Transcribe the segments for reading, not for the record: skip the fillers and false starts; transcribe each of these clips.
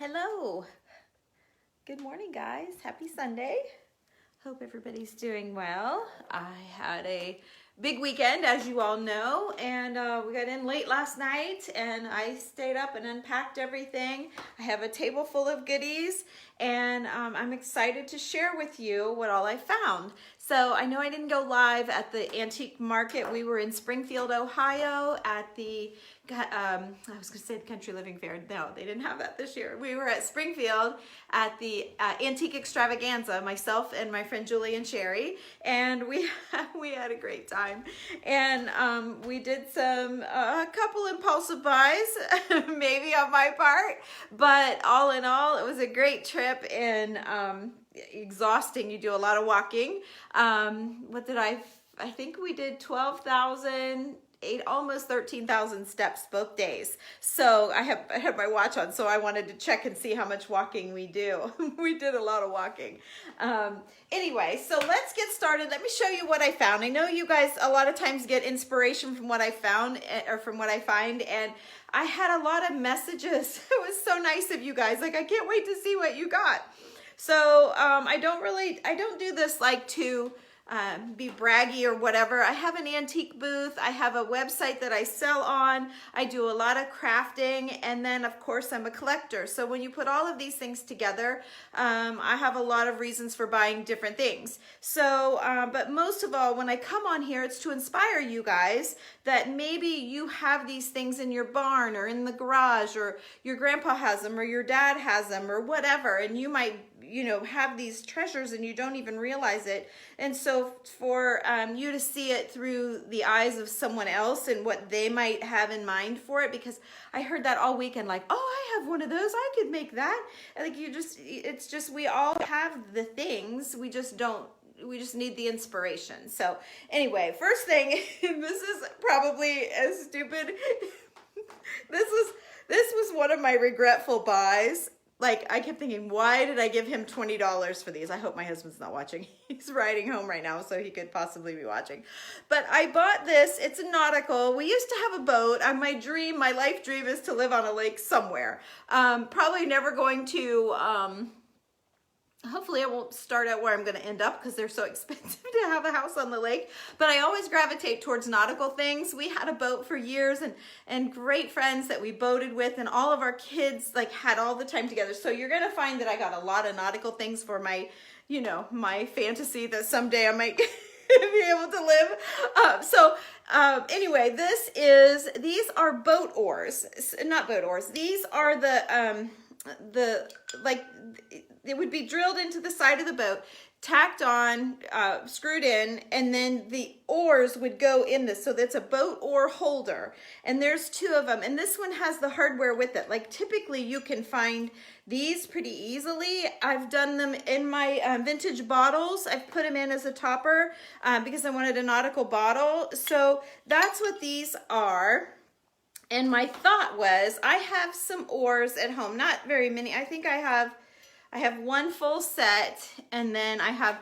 Hello. Good morning, guys. Happy Sunday. Hope everybody's doing well. I had a big weekend, as you all know, and we got in late last night, and I stayed up and unpacked everything. I have a table full of goodies, and I'm excited to share with you what all I found. So I know I didn't go live at the antique market. We were in Springfield, Ohio at the, I was gonna say the Country Living Fair. No, they didn't have that this year. We were at Springfield at the Antique Extravaganza, myself and my friend Julie and Sherry, and we had a great time. And we did a couple impulsive buys, maybe on my part, but all in all, it was a great trip and exhausting. You do a lot of walking. I think we did 12,000, almost 13,000 steps both days. So I had my watch on, so I wanted to check and see how much walking we do. We did a lot of walking. Anyway, so let's get started. Let me show you what I found. I know you guys a lot of times get inspiration from what I found or from what I find, and I had a lot of messages. It was so nice of you guys. Like, I can't wait to see what you got. So I don't do this like to be braggy or whatever. I have an antique booth. I have a website that I sell on. I do a lot of crafting, and then of course I'm a collector. So when you put all of these things together, I have a lot of reasons for buying different things. So, but most of all, when I come on here, it's to inspire you guys that maybe you have these things in your barn or in the garage, or your grandpa has them or your dad has them or whatever, and you might have these treasures and you don't even realize it. And so for you to see it through the eyes of someone else and what they might have in mind for it, because I heard that all weekend, like, oh, I have one of those, I could make that. And like, it's just, we all have the things, we just need the inspiration. So anyway, first thing, this is probably as stupid. This was one of my regretful buys. Like, I kept thinking, why did I give him $20 for these? I hope my husband's not watching. He's riding home right now, so he could possibly be watching. But I bought this. It's a nautical. We used to have a boat. My life dream is to live on a lake somewhere. Probably never going to... hopefully I won't start out where I'm going to end up because they're so expensive to have a house on the lake. But I always gravitate towards nautical things. We had a boat for years and great friends that we boated with, and all of our kids like had all the time together. So you're going to find that I got a lot of nautical things for my, my fantasy that someday I might be able to live. Anyway, these are boat oars, not boat oars. These are it would be drilled into the side of the boat, tacked on, screwed in, and then the oars would go in this. So that's a boat oar holder. And there's two of them. And this one has the hardware with it. Like, typically you can find these pretty easily. I've done them in my vintage bottles. I've put them in as a topper because I wanted a nautical bottle. So that's what these are. And my thought was, I have some oars at home, not very many. I think I have one full set, and then I have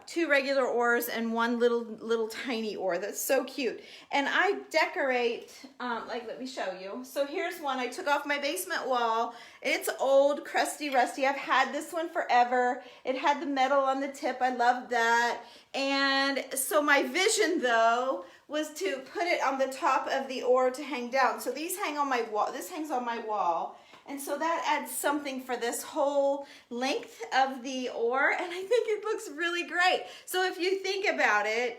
two regular oars and one little tiny oar. That's so cute. And I decorate, let me show you. So here's one I took off my basement wall. It's old, crusty, rusty. I've had this one forever. It had the metal on the tip. I loved that. And so my vision, though, was to put it on the top of the oar to hang down. So these hang on my wall. This hangs on my wall. And so that adds something for this whole length of the oar, and I think it looks really great. So if you think about it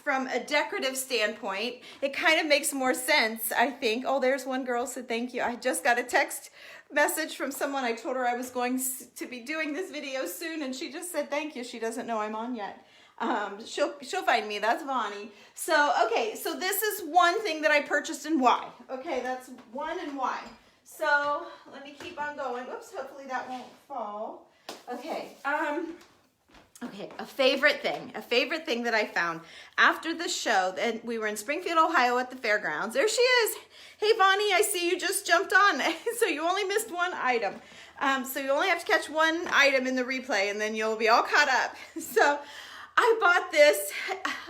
from a decorative standpoint, it kind of makes more sense, I think. Oh, there's one girl said thank you. I just got a text message from someone. I told her I was going to be doing this video soon, and she just said thank you. She doesn't know I'm on yet. She'll find me. That's Vonnie. So, okay, so this is one thing that I purchased and why. Okay, that's one and why. So let me keep on going. Whoops, hopefully that won't fall. Okay, a favorite thing that I found after the show, and we were in Springfield, Ohio at the fairgrounds. There she is. Hey, Vonnie, I see you just jumped on. So you only missed one item. So you only have to catch one item in the replay, and then you'll be all caught up. So I bought this.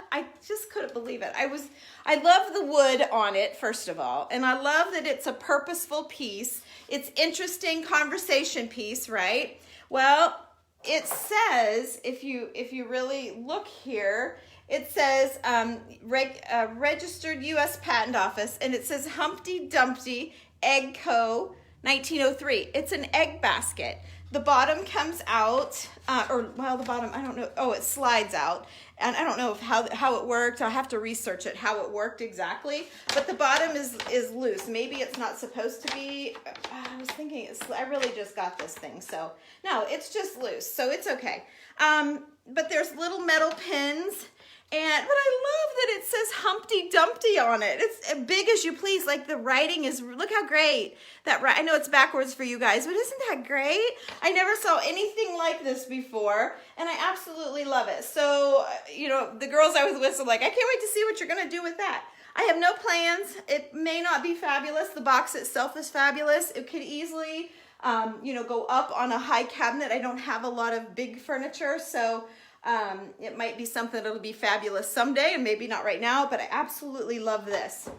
I just couldn't believe it. I love the wood on it, first of all, and I love that it's a purposeful piece. It's interesting conversation piece, right? Well, it says, if you really look here, it says registered U.S. Patent Office, and it says Humpty Dumpty Egg Co. 1903. It's an egg basket. The bottom comes out, the bottom, I don't know. Oh, it slides out. And I don't know how it worked. I have to research it, how it worked exactly. But the bottom is loose. Maybe it's not supposed to be. I was thinking, I really just got this thing. So, no, it's just loose. So it's okay. But there's little metal pins. But I love that it says Humpty Dumpty on it. It's as big as you please. Like the writing is, look how great. I know it's backwards for you guys, but isn't that great? I never saw anything like this before, and I absolutely love it. So, the girls I was with are like, I can't wait to see what you're going to do with that. I have no plans. It may not be fabulous. The box itself is fabulous. It could easily, go up on a high cabinet. I don't have a lot of big furniture, so it might be something that'll be fabulous someday, and maybe not right now, but I absolutely love this.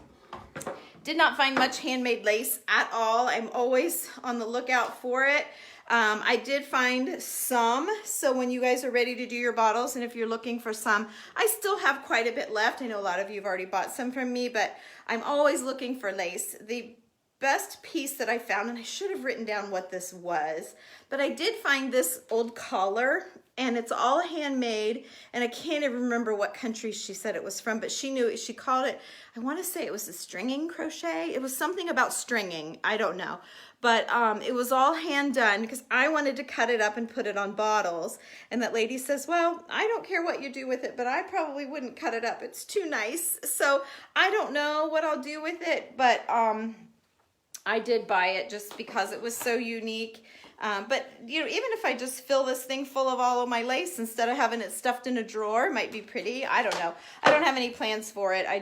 Did not find much handmade lace at all. I'm always on the lookout for it. I did find some, so when you guys are ready to do your bottles, and if you're looking for some, I still have quite a bit left. I know a lot of you have already bought some from me, but I'm always looking for lace. The best piece that I found, and I should have written down what this was, but I did find this old collar, and it's all handmade, and I can't even remember what country she said it was from, but she knew it. She called it, I want to say it was a stringing crochet. It was something about stringing. I don't know. But it was all hand done because I wanted to cut it up and put it on bottles. And that lady says, well, I don't care what you do with it, but I probably wouldn't cut it up. It's too nice. So I don't know what I'll do with it, but I did buy it just because it was so unique. But even if I just fill this thing full of all of my lace instead of having it stuffed in a drawer, it might be pretty. I don't know. I don't have any plans for it. I'm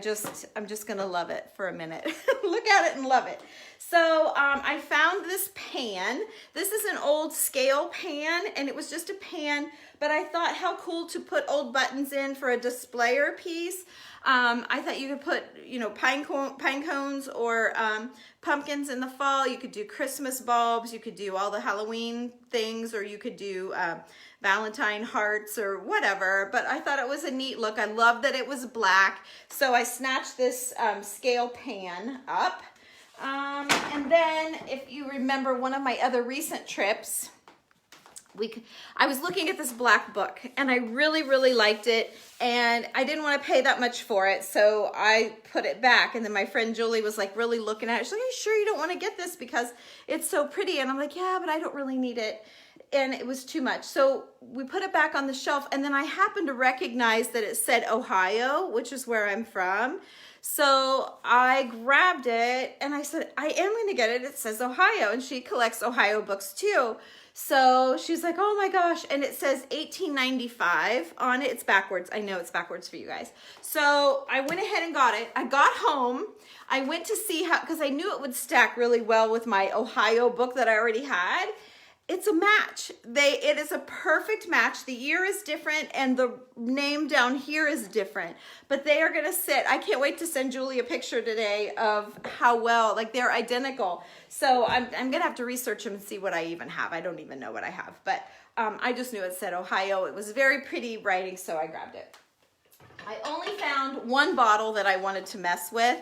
just going to love it for a minute. Look at it and love it. So I found this pan. This is an old scale pan, and it was just a pan, but I thought how cool to put old buttons in for a displayer piece. I thought you could put, pine cones or pumpkins in the fall. You could do Christmas bulbs. You could do all the Halloween things, or you could do Valentine hearts or whatever. But I thought it was a neat look. I love that it was black. So I snatched this scale pan up. And then if you remember one of my other recent trips, I was looking at this black book, and I really, really liked it, and I didn't want to pay that much for it, so I put it back. And then my friend Julie was like really looking at it. She's like, are you sure you don't want to get this because it's so pretty? And I'm like, yeah, but I don't really need it. And it was too much. So we put it back on the shelf, and then I happened to recognize that it said Ohio, which is where I'm from. So I grabbed it, and I said, I am going to get it. It says Ohio, and she collects Ohio books too. So she's like, oh my gosh. And it says 1895 on it. It's backwards. I know it's backwards for you guys. So I went ahead and got it. I got home. I went to see how, because I knew it would stack really well with my Ohio book that I already had. It's a match. It is a perfect match. The year is different and the name down here is different, but they are gonna sit. I can't wait to send Julie a picture today of how well, like they're identical. So I'm gonna have to research them and see what I even have. I don't even know what I have, but I just knew it said Ohio. It was very pretty writing, so I grabbed it. I only found one bottle that I wanted to mess with.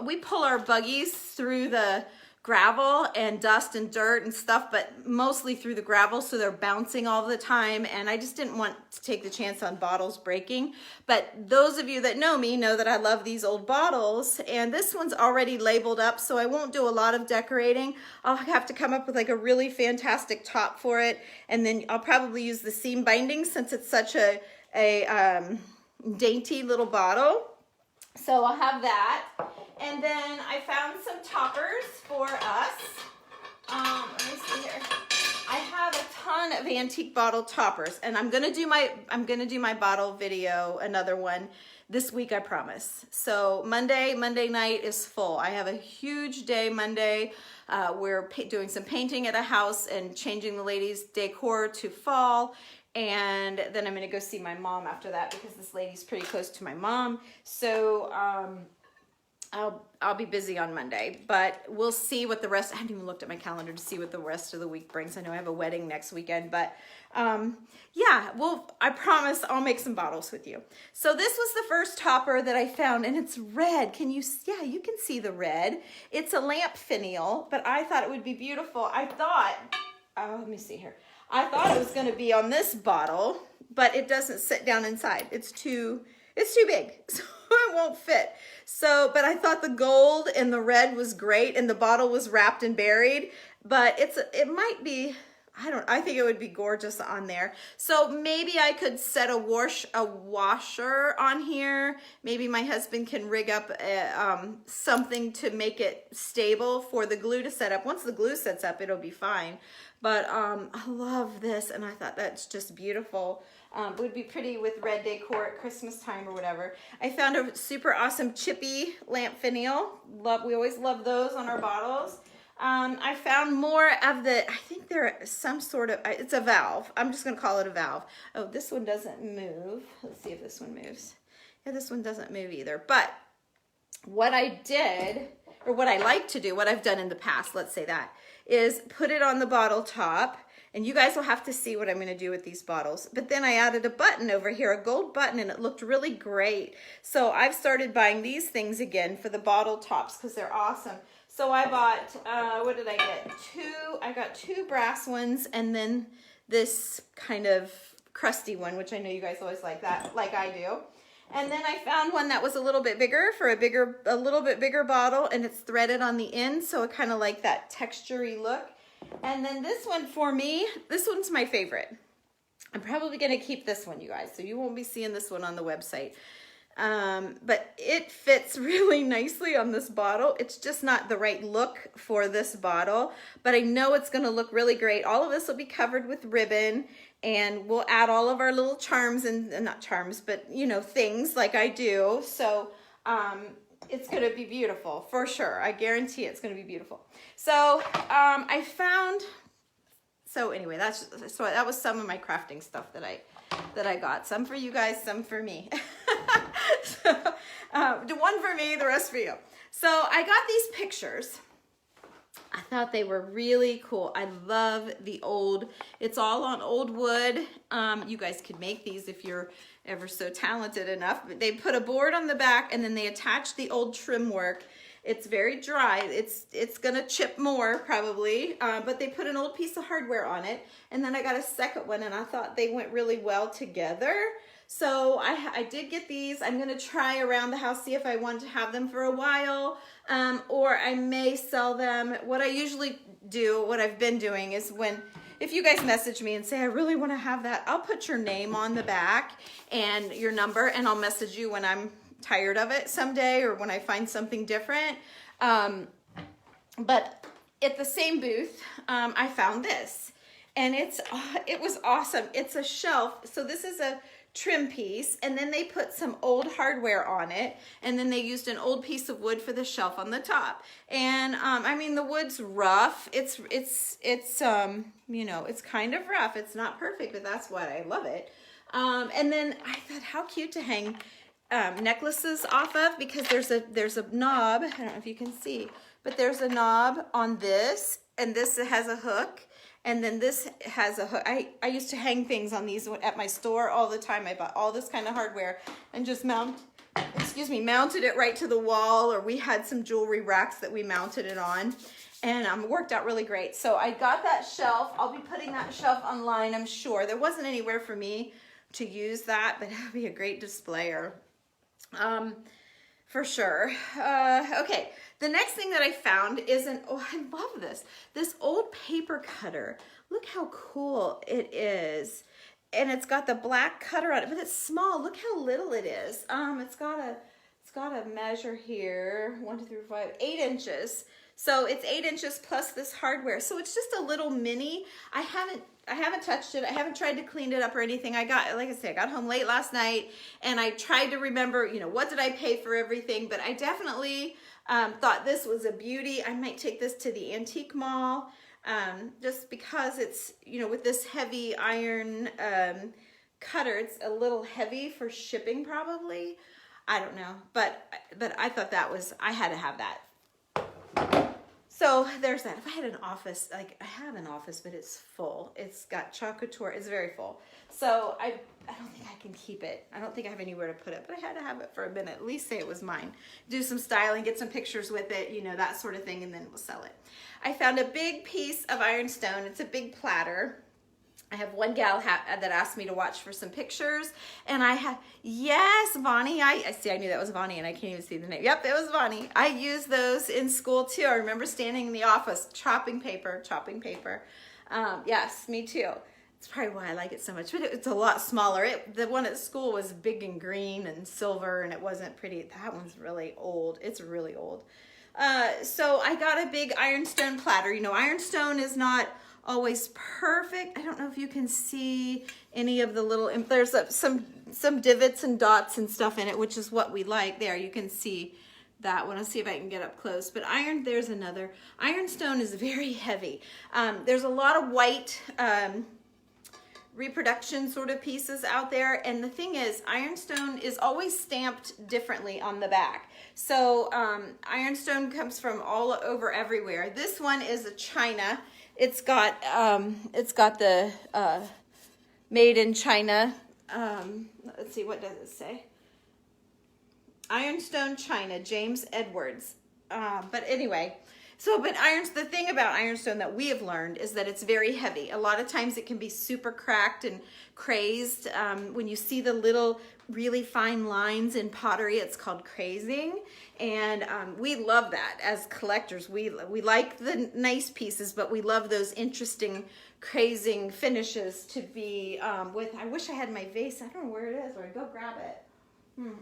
We pull our buggies through the gravel and dust and dirt and stuff, but mostly through the gravel, so they're bouncing all the time, and I just didn't want to take the chance on bottles breaking. But those of you that know me know that I love these old bottles, and this one's already labeled up, so I won't do a lot of decorating. I'll have to come up with like a really fantastic top for it, and then I'll probably use the seam binding since it's such a dainty little bottle. So I'll have that. And then I found some toppers for us. Let me see here. I have a ton of antique bottle toppers, and I'm gonna do my bottle video, another one this week, I promise. So Monday night is full. I have a huge day Monday. We're doing some painting at a house and changing the ladies' decor to fall. And then I'm gonna go see my mom after that because this lady's pretty close to my mom. So I'll be busy on Monday, but we'll see what the rest, I haven't even looked at my calendar to see what the rest of the week brings. I know I have a wedding next weekend, but yeah, well, I promise I'll make some bottles with you. So this was the first topper that I found, and it's red. Can you, yeah, you can see the red. It's a lamp finial, but I thought it would be beautiful. I thought, let me see here. I thought it was gonna be on this bottle, but it doesn't sit down inside. It's too big, so it won't fit. So, but I thought the gold and the red was great, and the bottle was wrapped and buried, but it might be, I think it would be gorgeous on there. So maybe I could set a washer on here. Maybe my husband can rig up something to make it stable for the glue to set up. Once the glue sets up, it'll be fine. But I love this, and I thought that's just beautiful. It would be pretty with red decor at Christmas time or whatever. I found a super awesome chippy lamp finial. We always love those on our bottles. I found more of the, I think they're some sort of, it's a valve. I'm just gonna call it a valve. Oh, this one doesn't move. Let's see if this one moves. Yeah, this one doesn't move either. But what I did, or what I like to do, what I've done in the past, let's say that, is put it on the bottle top, and you guys will have to see what I'm gonna do with these bottles. But then I added a button over here, a gold button, and it looked really great. So I've started buying these things again for the bottle tops because they're awesome. So I bought, what did I get? I got two brass ones, and then this kind of crusty one, which I know you guys always like that, like I do. And then I found one that was a little bit bigger for a little bit bigger bottle, and it's threaded on the end, so it kind of like that textury look. And then this one for me, this one's my favorite. I'm probably gonna keep this one, you guys, so you won't be seeing this one on the website. But it fits really nicely on this bottle. It's just not the right look for this bottle, but I know it's gonna look really great. All of this will be covered with ribbon, and we'll add all of our little charms, and not charms, but you know, things like I do. So it's gonna be beautiful for sure. I guarantee it's gonna be beautiful. So I found, so anyway, that was some of my crafting stuff that I got. Some for you guys, some for me. So, one for me, the rest for you. So I got these pictures. I thought they were really cool. I love the old, it's all on old wood. You guys could make these if you're ever so talented enough. But they put a board on the back, and then they attach the old trim work. It's very dry. It's gonna chip more probably, but they put an old piece of hardware on it. And then I got a second one, and I thought they went really well together. So I did get these. I'm gonna try around the house, see if I want to have them for a while, or I may sell them. What I usually do, what I've been doing is if you guys message me and say, I really wanna have that, I'll put your name on the back and your number, and I'll message you when I'm tired of it someday or when I find something different. But at the same booth, I found this, and it was awesome. It's a shelf. So this is a trim piece, and then they put some old hardware on it, and then they used an old piece of wood for the shelf on the top. And I mean, the wood's rough. It's you know, it's kind of rough. It's not perfect, but that's why I love it. And then I thought, how cute to hang necklaces off of, because there's a knob. I don't know if you can see, but there's a knob on this, and this has a hook, and then this has a hook. I used to hang things on these at my store all the time. I bought all this kind of hardware and just mounted it right to the wall, or we had some jewelry racks that we mounted it on, and it worked out really great. So I got that shelf. I'll be putting that shelf online, I'm sure. There wasn't anywhere for me to use that, but it would be a great displayer. For sure. Okay, the next thing that I found is oh, I love this old paper cutter. Look how cool it is. And it's got the black cutter on it, but it's small. Look how little it is. It's got a measure here, 1, 2, 3, 4, 5, 8 inches. So it's 8 inches plus this hardware. So it's just a little mini. I haven't touched it. I haven't tried to clean it up or anything. Like I said, I got home late last night, and I tried to remember, you know, what did I pay for everything? But I definitely thought this was a beauty. I might take this to the antique mall. just because it's, you know, with this heavy iron cutter, it's a little heavy for shipping probably. I don't know, but I thought that was, I had to have that. So there's that. If I had an office, like I have an office, but it's full. It's got chocolate, it's very full. So I don't think I can keep it. I don't think I have anywhere to put it, but I had to have it for a minute, at least say it was mine. Do some styling, get some pictures with it, you know, that sort of thing, and then we'll sell it. I found a big piece of ironstone. It's a big platter. I have one gal that asked me to watch for some pictures, and I have, yes, Vonnie, I see, I knew that was Vonnie, and I can't even see the name. Yep, it was Vonnie. I used those in school too. I remember standing in the office, chopping paper. Yes, me too. It's probably why I like it so much, but it's a lot smaller. The one at school was big and green and silver, and it wasn't pretty. That one's really old. It's really old. So I got a big ironstone platter. You know, ironstone is not always perfect. I don't know if you can see any of the little, there's some divots and dots and stuff in it, which is what we like. There, you can see that one. I'll see if I can get up close. But there's another. Ironstone is very heavy. There's a lot of white reproduction sort of pieces out there, and the thing is, ironstone is always stamped differently on the back. So ironstone comes from all over everywhere. This one is a China. It's got the made in China. Let's see, what does it say? Ironstone China, James Edwards. But anyway, the thing about ironstone that we have learned is that it's very heavy. A lot of times it can be super cracked and crazed. When you see the little really fine lines in pottery, it's called crazing. And we love that as collectors. We like the nice pieces, but we love those interesting crazing finishes to be with. I wish I had my vase. I don't know where it is, or I'd go grab it.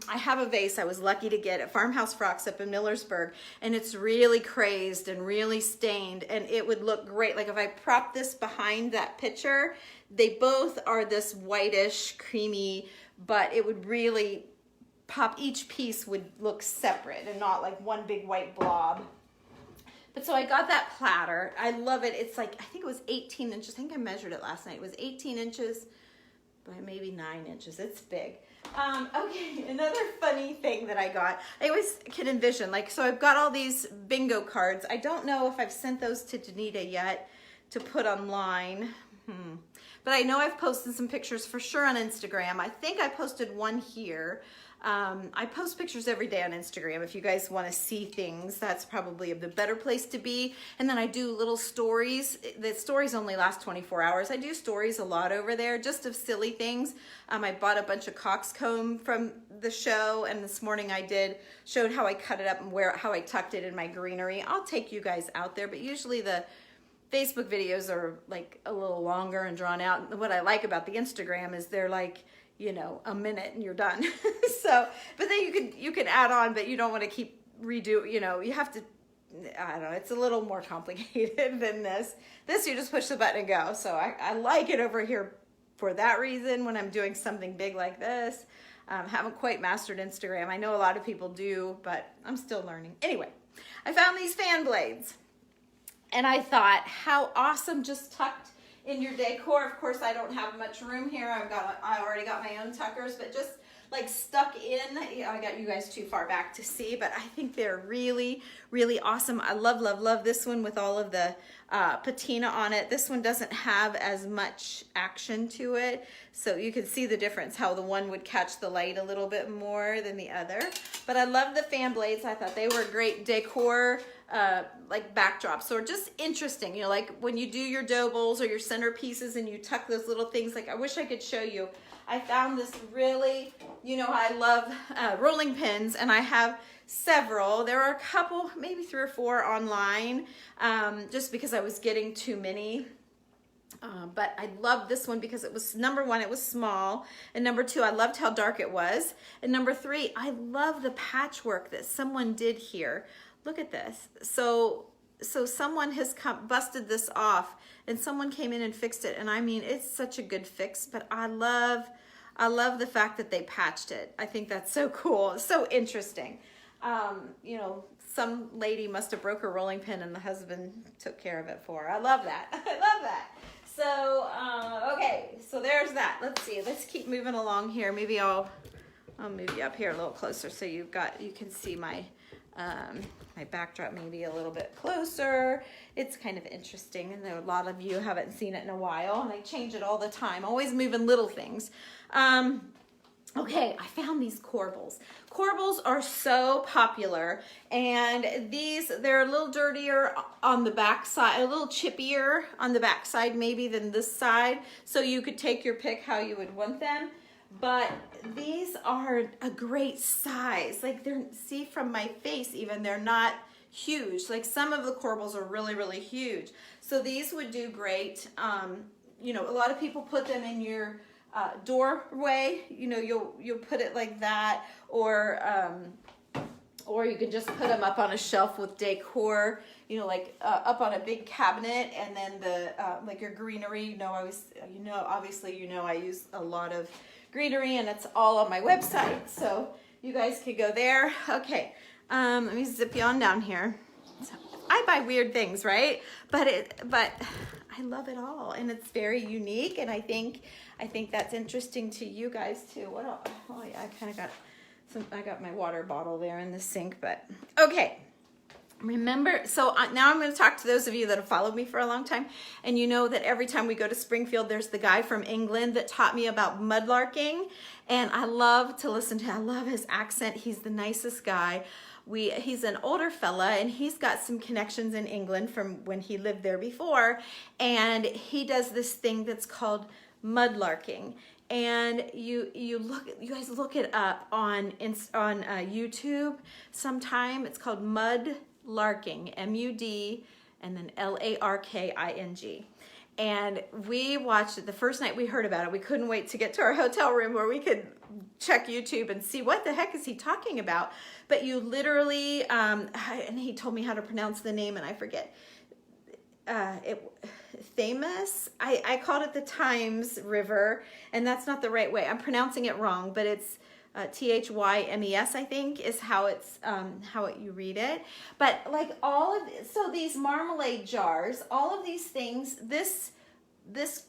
I have a vase I was lucky to get at Farmhouse Frocks up in Millersburg, and it's really crazed and really stained, and it would look great. Like if I prop this behind that picture, they both are this whitish, creamy, but it would really pop. Each piece would look separate and not like one big white blob. But so I got that platter. I love it. It's like, I think it was 18 inches. I think I measured it last night. It was 18 inches by maybe 9 inches. It's big. Okay, another funny thing that I got, I always can envision, like, so I've got all these bingo cards. I don't know if I've sent those to Danita yet to put online. But I know I've posted some pictures for sure on Instagram. I think I posted one here. I post pictures every day on Instagram. If you guys want to see things, that's probably the better place to be. And then I do little stories. The stories only last 24 hours. I do stories a lot over there, just of silly things. I bought a bunch of coxcomb from the show, and this morning I showed how I cut it up and how I tucked it in my greenery. I'll take you guys out there, but usually the Facebook videos are like a little longer and drawn out. And what I like about the Instagram is they're like, you know, a minute and you're done. So, but then you can add on, but you don't want to keep you know, you have to, I don't know, it's a little more complicated than this. This, you just push the button and go. So I like it over here for that reason when I'm doing something big like this. Haven't quite mastered Instagram. I know a lot of people do, but I'm still learning. Anyway, I found these fan blades, and I thought, how awesome, just tucked in your decor. Of course, I don't have much room here. I already got my own tuckers, but just like stuck in. I got you guys too far back to see, but I think they're really, really awesome. I love, love, love this one with all of the patina on it. This one doesn't have as much action to it, so you can see the difference, how the one would catch the light a little bit more than the other. But I love the fan blades. I thought they were a great decor like backdrops, or just interesting, you know, like when you do your dough bowls or your centerpieces and you tuck those little things. Like, I wish I could show you. I found this really, you know, I love rolling pins, and I have several. There are a couple, maybe 3 or 4 online, just because I was getting too many. But I love this one because it was, number 1, it was small, and number 2, I loved how dark it was, and number 3, I love the patchwork that someone did here. Look at this. So someone has busted this off, and someone came in and fixed it, and I mean, it's such a good fix. But I love the fact that they patched it. I think that's so cool, so interesting. You know, some lady must have broke her rolling pin and the husband took care of it for her. I love that. I love that. So, okay, so there's that. Let's see. Let's keep moving along here. Maybe I'll move you up here a little closer so you can see my my backdrop maybe a little bit closer. It's kind of interesting, and a lot of you haven't seen it in a while, and I change it all the time, always moving little things. Okay, I found these corbels. Corbels are so popular, and they're a little dirtier on the back side, a little chippier on the back side maybe than this side, so you could take your pick how you would want them. But these are a great size. Like, see from my face even, they're not huge. Like, some of the corbels are really, really huge. So these would do great. You know, a lot of people put them in your doorway. You know, you'll put it like that, or you can just put them up on a shelf with decor. You know, like up on a big cabinet, and then like your greenery. You know, obviously, you know, I use a lot of greenery, and it's all on my website, so you guys could go there. Okay, let me zip you on down here. So, I buy weird things, right? But I love it all, and it's very unique, and I think that's interesting to you guys too. What else? Oh yeah, I got my water bottle there in the sink, but okay. Remember, so now I'm going to talk to those of you that have followed me for a long time, and you know that every time we go to Springfield, there's the guy from England that taught me about mudlarking, and I love to listen to him. I love his accent. He's the nicest guy. He's an older fella, and he's got some connections in England from when he lived there before, and he does this thing that's called mudlarking. And you guys look it up on YouTube sometime. It's called mudlarking, M-U-D, and then L-A-R-K-I-N-G. And we watched it the first night we heard about it. We couldn't wait to get to our hotel room where we could check YouTube and see what the heck is he talking about. But you literally, and he told me how to pronounce the name, and I forget. Thames. I called it the Thames River, and that's not the right way. I'm pronouncing it wrong, but it's T-H-Y-M-E-S, I think, is how you read it. But like so these marmalade jars, all of these things, this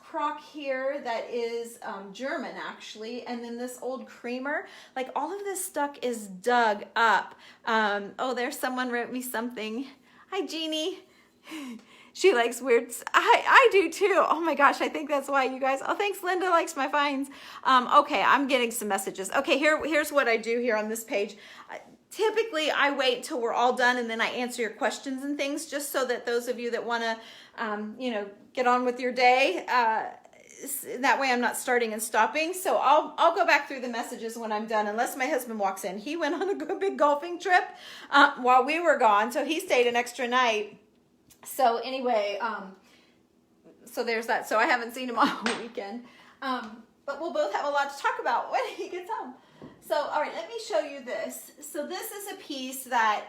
crock here that is German actually, and then this old creamer, like all of this stuff is dug up. Oh, there's someone wrote me something. Hi, Jeannie. She likes weird. I do too. Oh my gosh, I think that's why you guys. Oh, thanks. Linda likes my finds. Okay, I'm getting some messages. Okay, here's what I do here on this page. Typically, I wait till we're all done, and then I answer your questions and things, just so that those of you that want to, get on with your day. That way, I'm not starting and stopping. So I'll go back through the messages when I'm done, unless my husband walks in. He went on a big golfing trip while we were gone, so he stayed an extra night. So anyway, so there's that. So I haven't seen him all weekend, but we'll both have a lot to talk about when he gets home. So, all right, let me show you this. So this is a piece that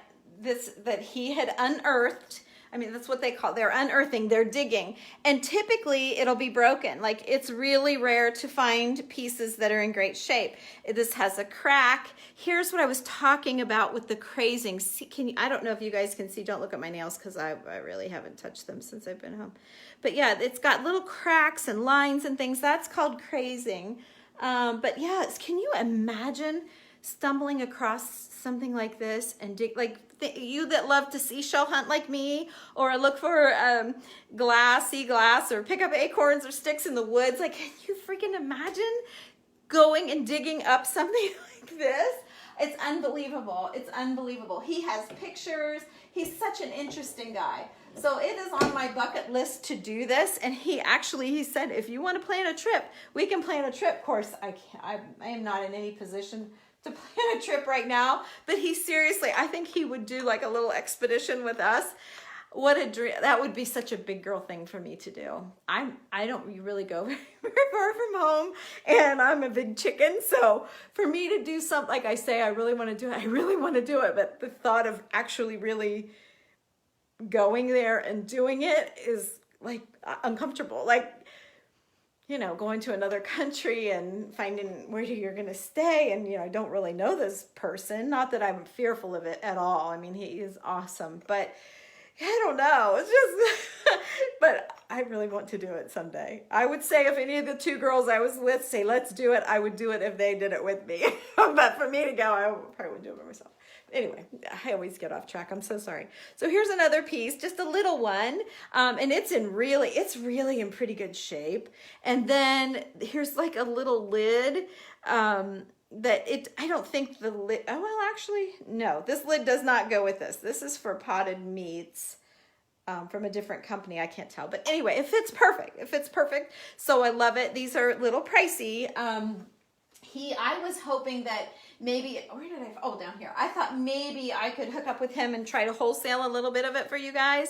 he had unearthed. I mean, that's what they call, they're unearthing, they're digging. And typically it'll be broken. Like, it's really rare to find pieces that are in great shape. This has a crack. Here's what I was talking about with the crazing. See, I don't know if you guys can see, don't look at my nails because I really haven't touched them since I've been home. But yeah, it's got little cracks and lines and things. That's called crazing. But yeah, can you imagine stumbling across something like this and dig, like, you that love to seashell hunt like me, or look for sea glass, or pick up acorns or sticks in the woods, like, can you freaking imagine going and digging up something like this? It's unbelievable. It's unbelievable. He has pictures. He's such an interesting guy. So it is on my bucket list to do this. And he said, if you want to plan a trip, we can plan a trip. Of course, I am not in any position to plan a trip right now, but I think he would do like a little expedition with us. What a dream. That would be such a big girl thing for me to do. I don't really go very far from home, and I'm a big chicken. So for me to do something, like I say, I really want to do it. I really want to do it. But the thought of actually really going there and doing it is like uncomfortable. Like, you know, going to another country and finding where you're going to stay. And, you know, I don't really know this person. Not that I'm fearful of it at all. I mean, he is awesome, but I don't know. It's just, but I really want to do it someday. I would say if any of the two girls I was with say, let's do it, I would do it if they did it with me. But for me to go, I probably wouldn't do it by myself. Anyway, I always get off track. I'm so sorry. So here's another piece, just a little one. And it's really in pretty good shape. And then here's like a little lid, I don't think the lid, oh, well, actually, no, this lid does not go with this. This is for potted meats, from a different company. I can't tell, but anyway, it fits perfect. It fits perfect. So I love it. These are a little pricey. I was hoping that maybe, down here. I thought maybe I could hook up with him and try to wholesale a little bit of it for you guys,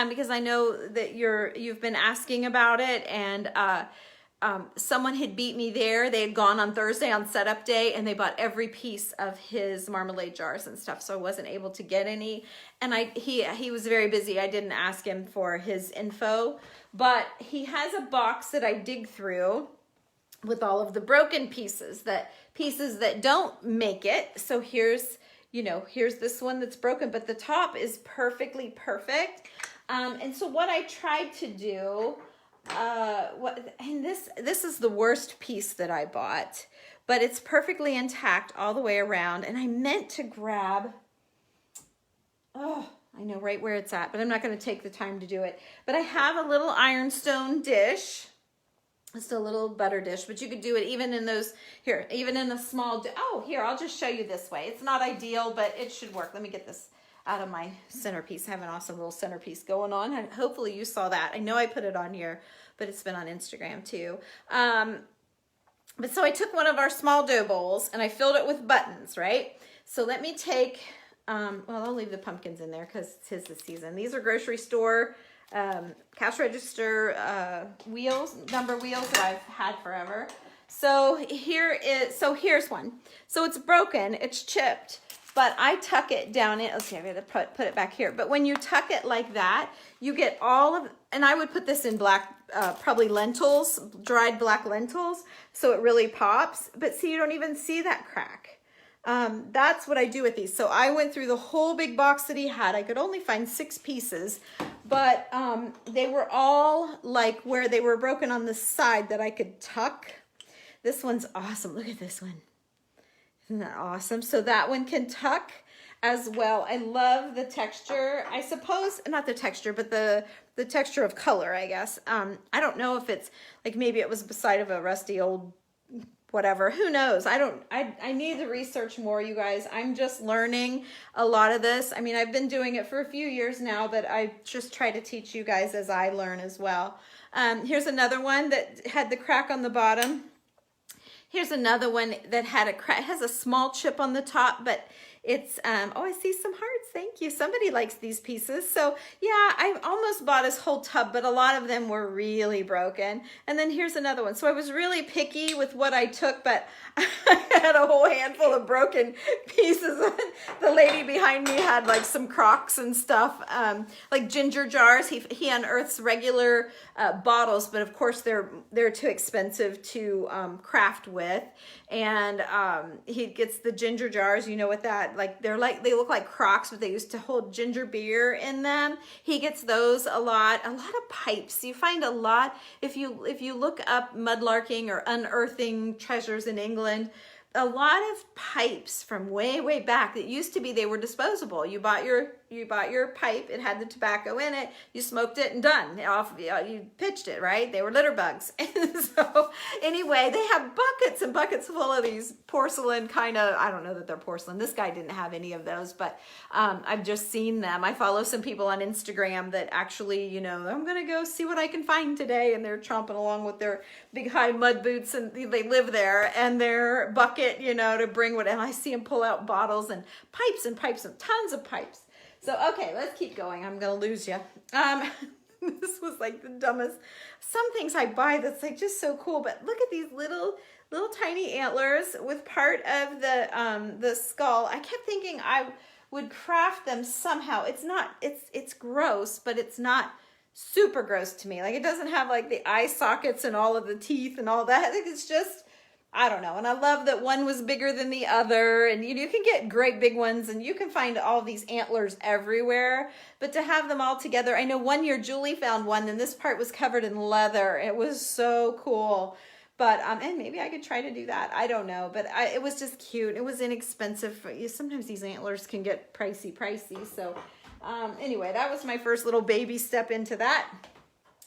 because I know that you've been asking about it, and someone had beat me there. They had gone on Thursday on setup day, and they bought every piece of his marmalade jars and stuff, so I wasn't able to get any. And he was very busy. I didn't ask him for his info, but he has a box that I dig through with all of the broken pieces that don't make it. So here's this one that's broken, but the top is perfectly perfect. And so what I tried to do, this is the worst piece that I bought, but it's perfectly intact all the way around. And I meant to grab, I know right where it's at, but I'm not going to take the time to do it. But I have a little ironstone dish. Just a little butter dish, but you could do it even in those, even in a small, I'll just show you this way. It's not ideal, but it should work. Let me get this out of my centerpiece. I have an awesome little centerpiece going on. And hopefully you saw that. I know I put it on here, but it's been on Instagram too. But so I took one of our small dough bowls and I filled it with buttons, right? So let me take, I'll leave the pumpkins in there because it's his this season. These are grocery store cash register number wheels that I've had forever. So here's one. So it's broken, it's chipped, but I tuck it down in. Okay, I'm gonna put it back here. But when you tuck it like that, you get all of, and I would put this in black, probably lentils, dried black lentils, so it really pops. But see, you don't even see that crack. That's what I do with these. So I went through the whole big box that he had. I could only find 6 pieces, but they were all like where they were broken on the side that I could tuck. This one's awesome. Look at this one. Isn't that awesome? So that one can tuck as well. I love the texture. I suppose, not the texture, but the texture of color, I guess. I don't know if it's like, maybe it was beside of a rusty old whatever, who knows? I need to research more, you guys. I'm just learning a lot of this. I mean, I've been doing it for a few years now, but I just try to teach you guys as I learn as well. Here's another one that had the crack on the bottom. Here's another one that had a crack. It has a small chip on the top, but it's, I see some hearts. Thank you. Somebody likes these pieces. So yeah, I almost bought his whole tub, but a lot of them were really broken. And then here's another one. So I was really picky with what I took, but I had a whole handful of broken pieces. The lady behind me had like some Crocs and stuff, like ginger jars. He unearths regular bottles, but of course they're too expensive to craft with. And he gets the ginger jars, you know what that, like they look like Crocs, but they used to hold ginger beer in them. He gets those a lot of pipes. You find a lot, if you look up mudlarking or unearthing treasures in England, a lot of pipes from way back that used to be, they were disposable. You bought your pipe, it had the tobacco in it, you smoked it and done. You pitched it, right? They were litter bugs. And so anyway, they have buckets and buckets full of these porcelain kind of, I don't know that they're porcelain. This guy didn't have any of those, but I've just seen them. I follow some people on Instagram that actually, you know, I'm going to go see what I can find today. And they're tromping along with their big high mud boots and they live there, and their bucket, you know, to bring what, and I see them pull out bottles and pipes and tons of pipes. So, okay, let's keep going. I'm going to lose you. This was like the dumbest. Some things I buy that's like just so cool, but look at these little tiny antlers with part of the skull. I kept thinking I would craft them somehow. It's not, it's gross, but it's not super gross to me. Like, it doesn't have like the eye sockets and all of the teeth and all that. I think it's just, I don't know. And I love that one was bigger than the other, and you can get great big ones, and you can find all these antlers everywhere, but to have them all together, I know one year Julie found one and this part was covered in leather. It was so cool. But, and maybe I could try to do that. I don't know, but it was just cute. It was inexpensive. Sometimes these antlers can get pricey. So, anyway, that was my first little baby step into that.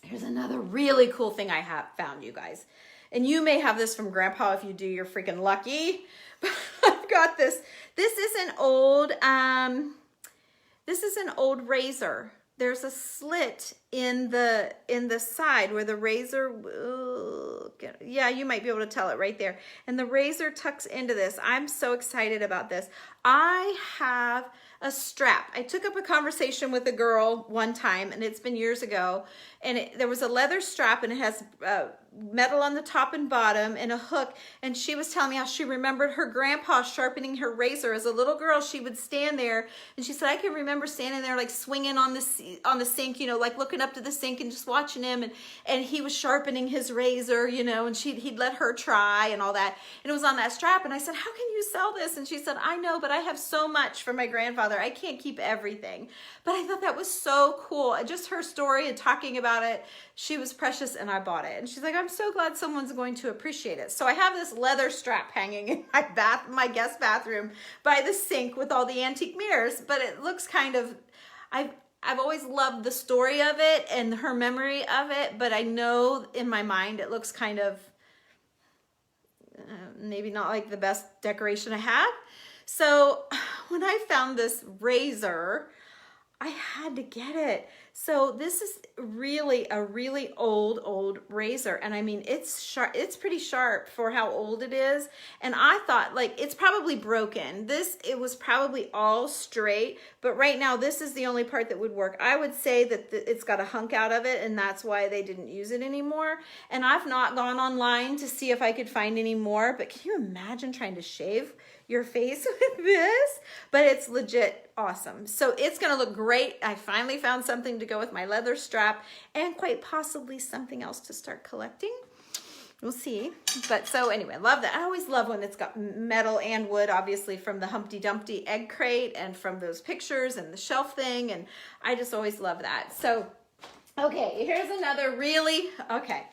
Here's another really cool thing I have found, you guys. And you may have this from Grandpa if you do, you're freaking lucky. But I've got this. This is an old razor. There's a slit in the side where the razor, yeah, you might be able to tell it right there. And the razor tucks into this. I'm so excited about this. I have a strap. I took up a conversation with a girl one time, and it's been years ago, and there was a leather strap, and it has metal on the top and bottom and a hook, and she was telling me how she remembered her grandpa sharpening her razor. As a little girl, she would stand there, and she said, I can remember standing there like swinging on the sink, you know, like looking up to the sink and just watching him, and he was sharpening his razor, you know, and he'd let her try and all that, and it was on that strap. And I said, how can you sell this? And she said, I know, but I have so much from my grandfather, I can't keep everything. But I thought that was so cool. And just her story and talking about it, she was precious, and I bought it. And she's like, I'm so glad someone's going to appreciate it. So I have this leather strap hanging in my guest bathroom by the sink with all the antique mirrors, but it looks kind of, I've always loved the story of it and her memory of it, but I know in my mind it looks kind of maybe not like the best decoration I have. So when I found this razor, I had to get it. So this is really a really old razor. And I mean, it's sharp, it's pretty sharp for how old it is. And I thought like, it's probably broken. It was probably all straight, but right now this is the only part that would work. I would say that it's got a hunk out of it, and that's why they didn't use it anymore. And I've not gone online to see if I could find any more, but can you imagine trying to shave your face with this? But it's legit awesome. So it's gonna look great. I finally found something to go with my leather strap, and quite possibly something else to start collecting. We'll see. But so anyway, love that. I always love when it's got metal and wood, obviously from the Humpty Dumpty egg crate and from those pictures and the shelf thing. And I just always love that. So, okay, here's another really, okay.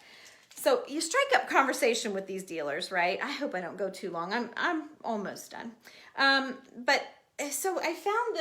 So you strike up conversation with these dealers, right? I hope I don't go too long. I'm almost done. But so I found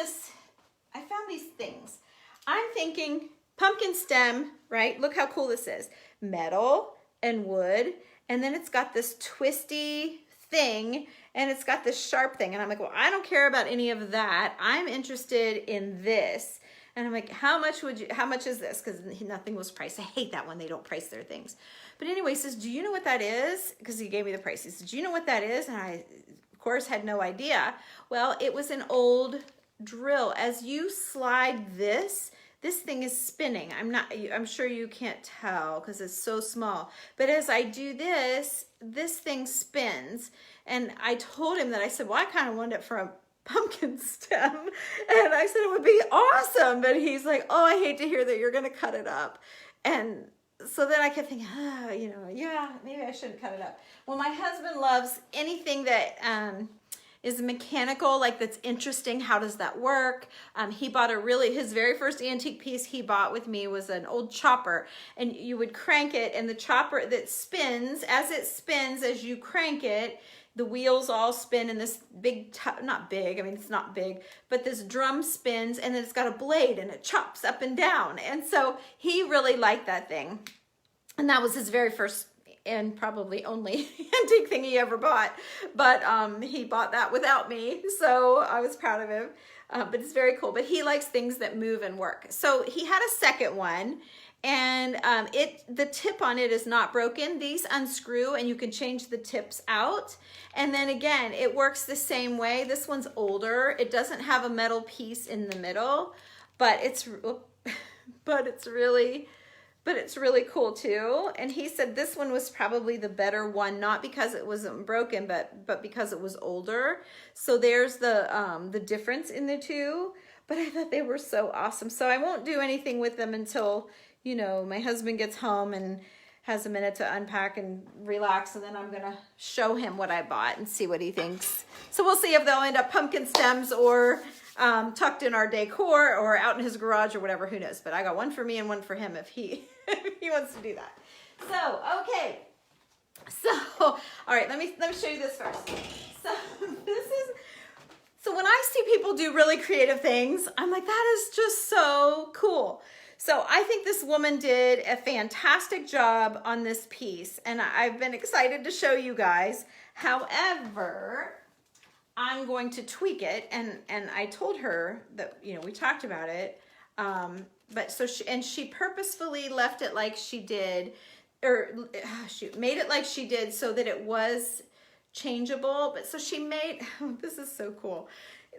these things. I'm thinking pumpkin stem, right? Look how cool this is. Metal and wood, and then it's got this twisty thing, and it's got this sharp thing. And I'm like, well, I don't care about any of that. I'm interested in this. And I'm like, how much is this? Because nothing was priced. I hate that when they don't price their things. But anyway, he says, do you know what that is? Because he gave me the price. He says, do you know what that is? And I, of course, had no idea. Well, it was an old drill. As you slide this thing is spinning. I'm sure you can't tell because it's so small. But as I do this thing spins. And I told him that, I said, well, I kind of want it for a pumpkin stem. And I said, it would be awesome. But he's like, oh, I hate to hear that you're going to cut it up. And so then I kept thinking, you know, yeah, maybe I shouldn't cut it up. Well, my husband loves anything that is mechanical, like that's interesting. How does that work? He bought his very first antique piece he bought with me was an old chopper, and you would crank it, and the chopper that spins, as you crank it, the wheels all spin, and this big, not big, I mean, it's not big, but this drum spins, and then it's got a blade, and it chops up and down. And so he really liked that thing. And that was his very first and probably only antique thing he ever bought. But he bought that without me, so I was proud of him. But it's very cool. But he likes things that move and work. So he had a second one, and the tip on it is not broken. These unscrew, and you can change the tips out. And then again, it works the same way. This one's older. It doesn't have a metal piece in the middle, but it's really cool too. And he said this one was probably the better one, not because it wasn't broken, but because it was older. So there's the difference in the two. But I thought they were so awesome. So I won't do anything with them until, you know, my husband gets home and has a minute to unpack and relax, and then I'm gonna show him what I bought and see what he thinks. So we'll see if they'll end up pumpkin stems or tucked in our decor or out in his garage or whatever, who knows. But I got one for me and one for him if he if he wants to do that. So, okay. So, all right, let me show you this first. So when I see people do really creative things, I'm like, that is just so cool. So I think this woman did a fantastic job on this piece, and I've been excited to show you guys. However, I'm going to tweak it, and I told her that, you know, we talked about it, but so she purposefully left it like she did, or made it like she did so that it was changeable. But so she made, this is so cool.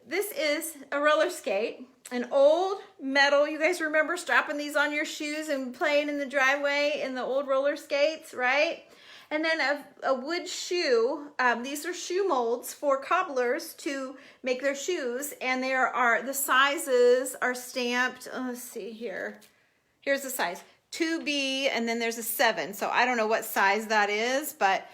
This is a roller skate, an old metal. You guys remember strapping these on your shoes and playing in the driveway in the old roller skates, right? And then a wood shoe. These are shoe molds for cobblers to make their shoes, and the sizes are stamped. Oh, let's see here. Here's the size. 2B, and then there's a 7. So I don't know what size that is, but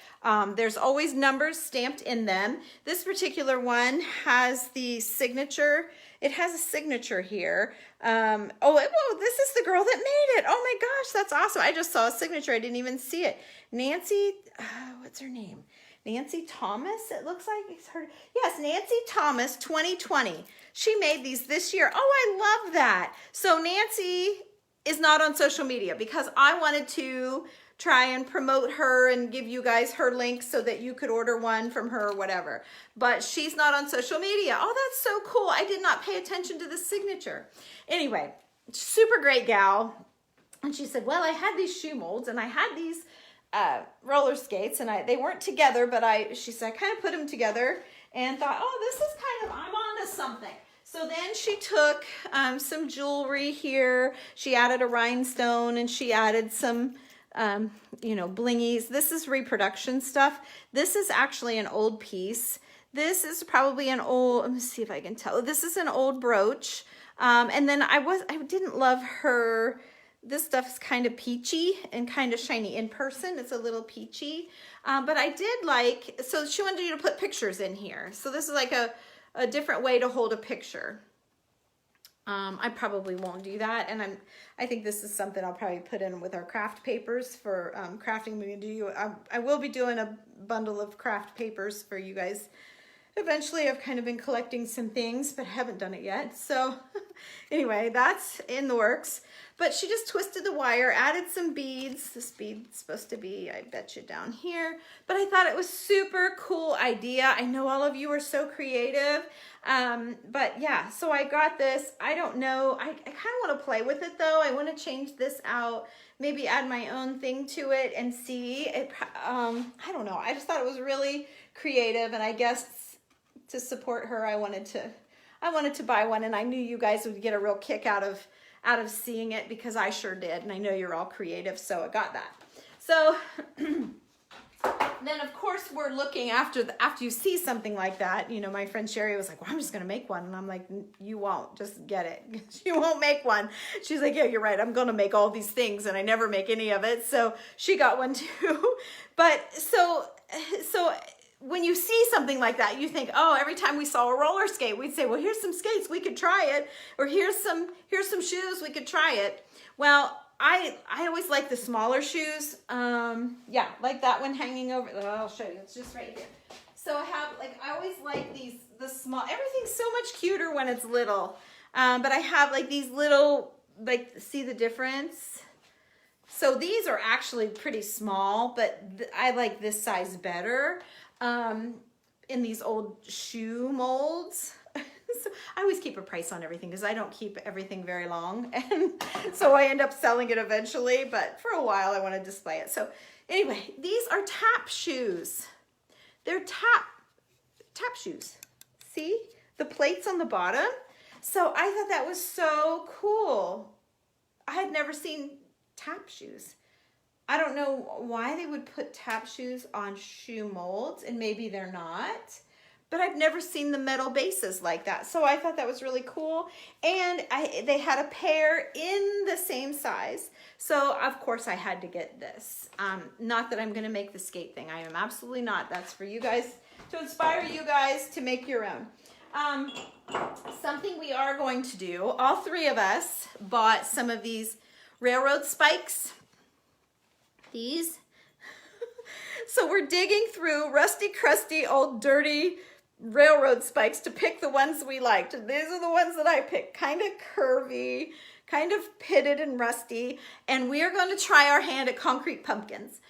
there's always numbers stamped in them. This particular one has the signature. It has a signature here. Oh, this is the girl that made it. Oh my gosh, that's awesome. I just saw a signature. I didn't even see it. Nancy, what's her name? Nancy Thomas, it looks like it's her. Yes, Nancy Thomas, 2020. She made these this year. Oh, I love that. So Nancy is not on social media because I wanted to try and promote her and give you guys her link so that you could order one from her or whatever. But she's not on social media. Oh, that's so cool. I did not pay attention to the signature. Anyway, super great gal. And she said, well, I had these shoe molds and I had these roller skates, and they weren't together, but she said I kind of put them together and thought, oh, this is kind of, I'm onto something. So then she took some jewelry here. She added a rhinestone, and she added some, you know, blingies. This is reproduction stuff. This is actually an old piece. This is probably an old, let me see if I can tell. This is an old brooch. And then I didn't love her. This stuff is kind of peachy and kind of shiny. In person, it's a little peachy. But I did like, so she wanted you to put pictures in here. So this is like a different way to hold a picture. I probably won't do that. And I think this is something I'll probably put in with our craft papers for crafting. I will be doing a bundle of craft papers for you guys. Eventually, I've kind of been collecting some things, but I haven't done it yet. So anyway, that's in the works. But she just twisted the wire, added some beads. This bead's supposed to be, I bet you, down here. But I thought it was super cool idea. I know all of you are so creative. But yeah, so I got this. I don't know. I kind of want to play with it though. I want to change this out, maybe add my own thing to it and see it. I don't know. I just thought it was really creative, and I guess to support her, I wanted to buy one, and I knew you guys would get a real kick out of seeing it because I sure did, and I know you're all creative, so I got that. So then of course we're looking after you see something like that. You know, my friend Sherry was like, well, I'm just gonna make one, and I'm like, you won't, just get it. You won't make one. She's like, yeah, you're right, I'm gonna make all these things, and I never make any of it. So she got one too. But so when you see something like that, you think, oh, every time we saw a roller skate, we'd say, well, here's some skates, we could try it. Or here's some shoes, we could try it. Well, I always like the smaller shoes. Yeah, like that one hanging over. Oh, I'll show you, it's just right here. So I always like the small, everything's so much cuter when it's little. But I have like these little, like, see the difference? So these are actually pretty small, but I like this size better. In these old shoe molds. So I always keep a price on everything because I don't keep everything very long, and so I end up selling it eventually, but for a while I want to display it. So anyway, these are tap shoes. They're tap shoes. See the plates on the bottom? So I thought that was so cool. I had never seen tap shoes. I don't know why they would put tap shoes on shoe molds, and maybe they're not, but I've never seen the metal bases like that. So I thought that was really cool. And they had a pair in the same size. So of course I had to get this. Not that I'm gonna make the skate thing. I am absolutely not. That's for you guys, to inspire you guys to make your own. Something we are going to do, all three of us bought some of these railroad spikes. These. So we're digging through rusty, crusty, old, dirty railroad spikes to pick the ones we liked. These are the ones that I picked. Kind of curvy, kind of pitted and rusty. And we are going to try our hand at concrete pumpkins.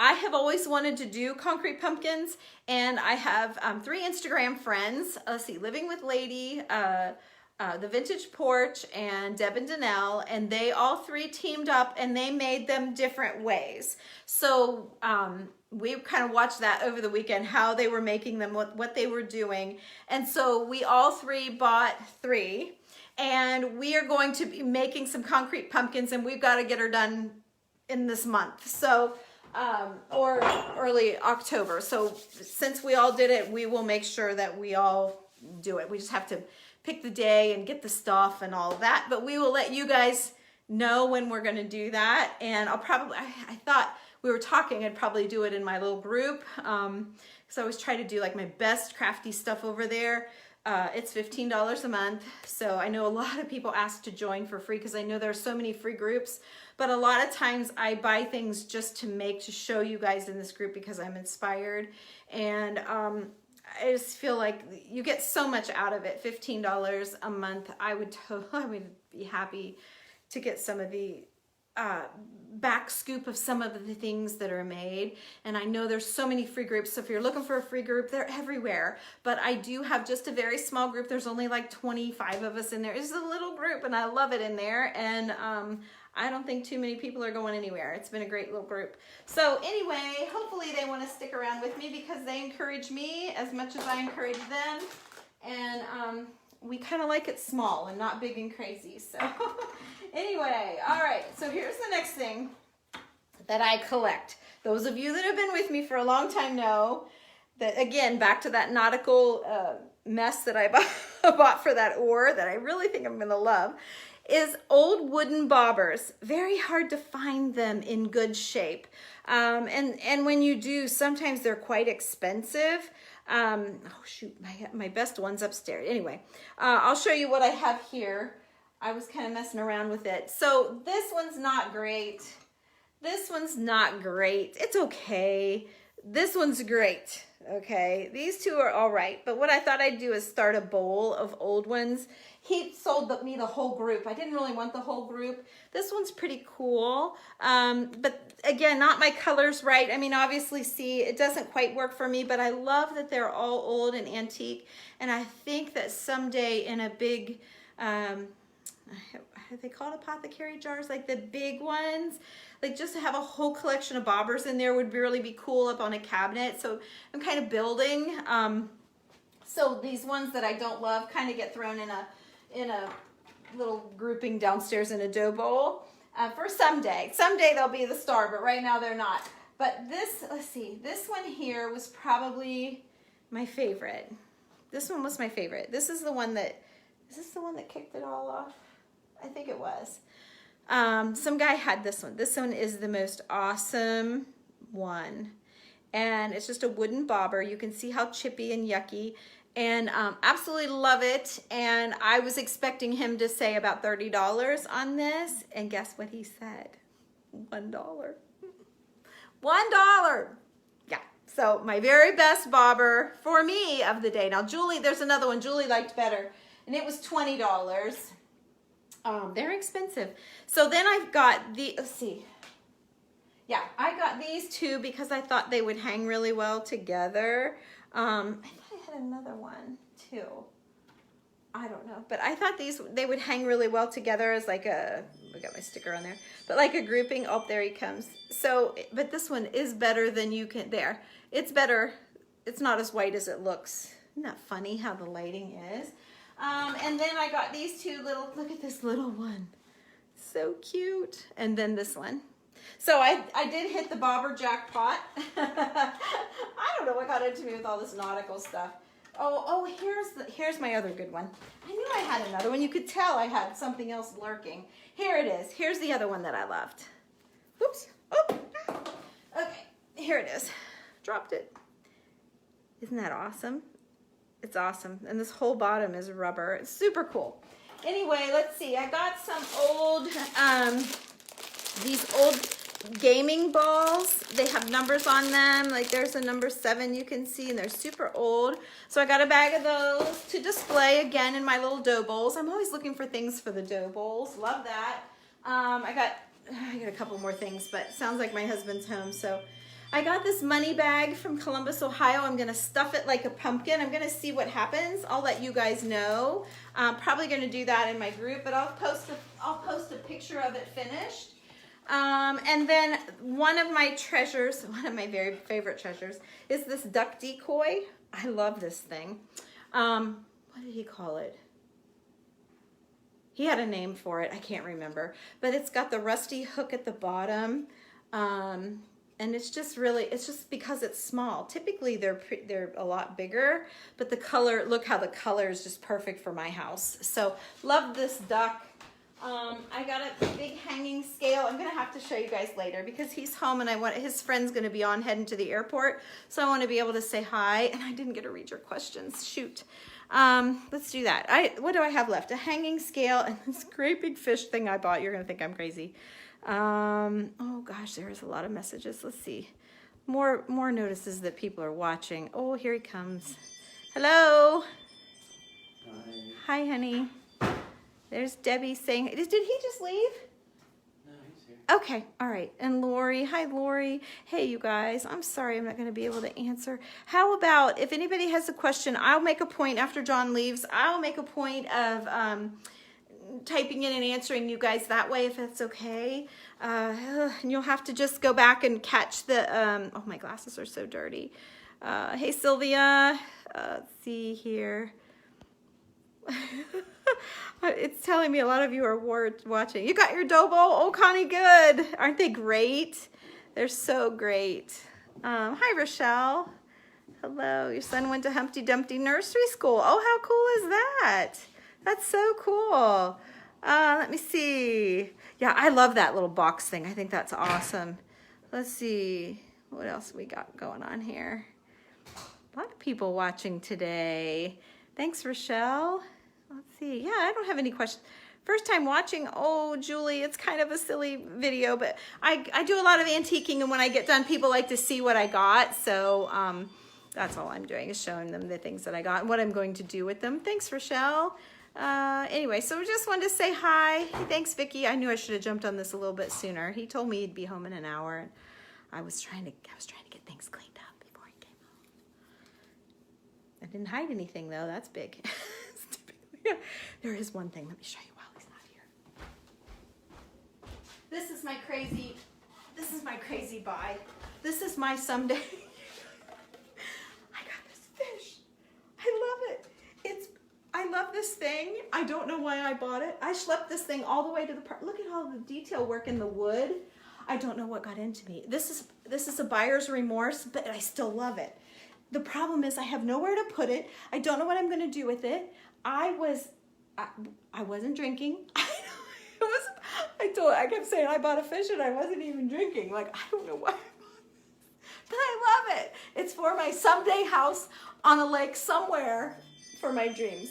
I have always wanted to do concrete pumpkins, and I have 3 Instagram friends. Let's see, Living with Lady, The Vintage Porch, and Deb and Danelle, and they all 3 teamed up and they made them different ways. So we kind of watched that over the weekend, how they were making them, what they were doing. And so we all 3 bought 3, and we are going to be making some concrete pumpkins, and we've got to get her done in this month. So, or early October. So since we all did it, we will make sure that we all do it. We just have to pick the day and get the stuff and all of that. But we will let you guys know when we're going to do that. And I'll probably, I thought we were talking, I'd probably do it in my little group. Because I always try to do like my best crafty stuff over there. It's $15 a month. So I know a lot of people ask to join for free because I know there are so many free groups. But a lot of times I buy things just to make, to show you guys in this group because I'm inspired. And I just feel like you get so much out of it. $15 a month. I would be happy to get some of the back scoop of some of the things that are made. And I know there's so many free groups. So if you're looking for a free group, they're everywhere. But I do have just a very small group. There's only like 25 of us in there. It's a little group and I love it in there. And I don't think too many people are going anywhere. It's been a great little group. So anyway, hopefully they want to stick around with me because they encourage me as much as I encourage them. And we kind of like it small and not big and crazy. So anyway, all right. So here's the next thing that I collect. Those of you that have been with me for a long time know that, again, back to that nautical mess that I bought for that oar that I really think I'm going to love, is old wooden bobbers. Very hard to find them in good shape. And when you do, sometimes they're quite expensive. Oh shoot, my best one's upstairs. Anyway, I'll show you what I have here. I was kind of messing around with it. So this one's not great. This one's not great. It's okay. This one's great. Okay, these 2 are all right. But what I thought I'd do is start a bowl of old ones. He sold me the whole group. I didn't really want the whole group. This one's pretty cool. But again, not my colors right. I mean, obviously, see, it doesn't quite work for me, but I love that they're all old and antique. And I think that someday in a big, they called apothecary jars, like the big ones, like just to have a whole collection of bobbers in there would really be cool up on a cabinet. So I'm kind of building. So these ones that I don't love kind of get thrown in a little grouping downstairs in a dough bowl for someday. Someday they'll be the star, but right now they're not. But this, let's see, this one here was probably my favorite. This one was my favorite. This is the one that, is this the one that kicked it all off? I think it was. Some guy had this one. This one is the most awesome one. And it's just a wooden bobber. You can see how chippy and yucky. And absolutely love it. And I was expecting him to say about $30 on this. And guess what he said? $1. $1. Yeah. So my very best bobber for me of the day. Now Julie, there's another one Julie liked better. And it was $20. They're expensive. So then I've got the, let's see. Yeah, I got these 2 because I thought they would hang really well together. I thought I had another one too. I don't know, but I thought they would hang really well together as like a, I got my sticker on there, but like a grouping. Oh, there he comes. So, but this one is better than you can, there. It's better. It's not as white as it looks. Isn't that funny how the lighting is? And then I got these 2 little, look at this little one. So cute. And then this one. So I did hit the bobber jackpot. I don't know what got into me with all this nautical stuff. Oh, here's my other good one. I knew I had another one. You could tell I had something else lurking. Here it is. Here's the other one that I loved. Oops. Oh. Okay, here it is. Dropped it. Isn't that awesome? It's awesome. And this whole bottom is rubber. It's super cool. Anyway, let's see. I got some old, these old gaming balls. They have numbers on them. Like there's a number 7 you can see, and they're super old. So I got a bag of those to display again in my little dough bowls. I'm always looking for things for the dough bowls. Love that. I got a couple more things, but it sounds like my husband's home. So I got this money bag from Columbus, Ohio. I'm gonna stuff it like a pumpkin. I'm gonna see what happens. I'll let you guys know. I'm probably gonna do that in my group, but I'll post a picture of it finished. And then one of my treasures, one of my very favorite treasures, is this duck decoy. I love this thing. What did he call it? He had a name for it. I can't remember. But it's got the rusty hook at the bottom. And it's just because it's small. Typically they're a lot bigger, but the color, look how the color is just perfect for my house. So love this duck. I got a big hanging scale. I'm gonna have to show you guys later because he's home and his friend's gonna be on heading to the airport. So I wanna be able to say hi, and I didn't get to read your questions, shoot. Let's do that. What do I have left? A hanging scale and this great big fish thing I bought. You're gonna think I'm crazy. Oh gosh, there's a lot of messages. Let's see. More notices that people are watching. Oh, here he comes. Hello. Hi, honey. There's Debbie saying, did he just leave? No, he's here. Okay, all right. And Lori, hi Lori. Hey you guys, I'm sorry I'm not gonna be able to answer. How about, if anybody has a question, I'll make a point after John leaves, I'll make a point of typing in and answering you guys that way if that's okay. And you'll have to just go back and catch the, oh my glasses are so dirty. Hey Sylvia, let's see here. It's telling me a lot of you are watching. You got your dough bowl? Oh, Connie, good. Aren't they great? They're so great. Hi, Rochelle. Hello. Your son went to Humpty Dumpty Nursery School. Oh, how cool is that? That's so cool. Let me see. Yeah, I love that little box thing. I think that's awesome. Let's see. What else we got going on here? A lot of people watching today. Thanks, Rochelle. Let's see. Yeah, I don't have any questions. First time watching. Oh, Julie, it's kind of a silly video, but I do a lot of antiquing, and when I get done, people like to see what I got. So that's all I'm doing is showing them the things that I got and what I'm going to do with them. Thanks, Rochelle. Anyway, so we just wanted to say hi. Thanks, Vicki. I knew I should have jumped on this a little bit sooner. He told me he'd be home in an hour, and I was trying to get things cleaned up before he came home. I didn't hide anything though. That's big. There is one thing. Let me show you while he's not here. This is my crazy buy. This is my someday. I got this fish. I love it. I love this thing. I don't know why I bought it. I schlepped this thing all the way to the park. Look at all the detail work in the wood. I don't know what got into me. This is a buyer's remorse, but I still love it. The problem is I have nowhere to put it. I don't know what I'm going to do with it. I wasn't drinking. I kept saying I bought a fish and I wasn't even drinking. Like, I don't know why I bought this, but I love it. It's for my someday house on a lake somewhere for my dreams.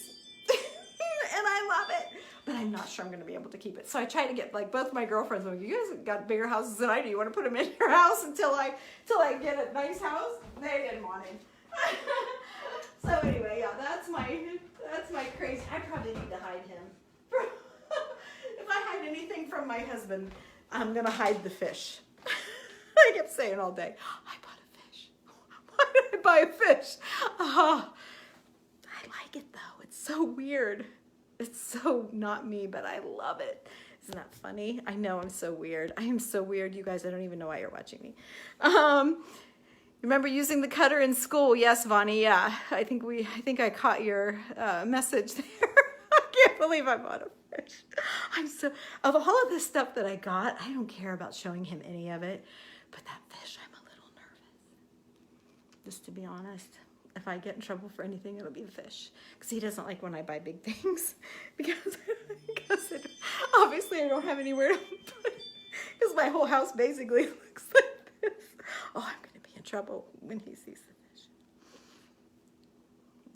And I love it, but I'm not sure I'm going to be able to keep it. So I try to get like both my girlfriends, like, you guys got bigger houses than I do. You want to put them in your house until I get a nice house? They didn't want it. So anyway, yeah, that's my crazy. I probably need to hide him. If I hide anything from my husband, I'm gonna hide the fish. I kept saying all day, I bought a fish. Why did I buy a fish? I like it though. It's so weird. It's so not me, but I love it. Isn't that funny? I know I'm so weird. I am so weird, you guys. I don't even know why you're watching me. Remember using the cutter in school? Yes, Vonnie. Yeah, I think I caught your message there. I can't believe I bought a fish. Of all of the stuff that I got, I don't care about showing him any of it. But that fish, I'm a little nervous. Just to be honest. If I get in trouble for anything, it'll be the fish. Because he doesn't like when I buy big things. because obviously I don't have anywhere to put it. Because my whole house basically looks like this. Oh, I'm going to be in trouble when he sees the fish.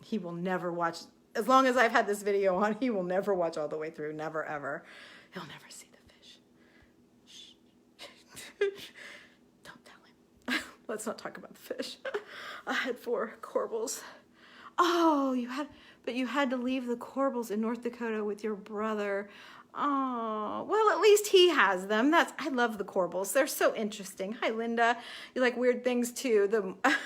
He will never watch, as long as I've had this video on, he will never watch all the way through. Never, ever. He'll never see the fish. Shh. Don't tell him. Let's not talk about the fish. I had 4 corbels. Oh, you had to leave the corbels in North Dakota with your brother. Oh, well, at least he has them. I love the corbels. They're so interesting. Hi, Linda. You like weird things too.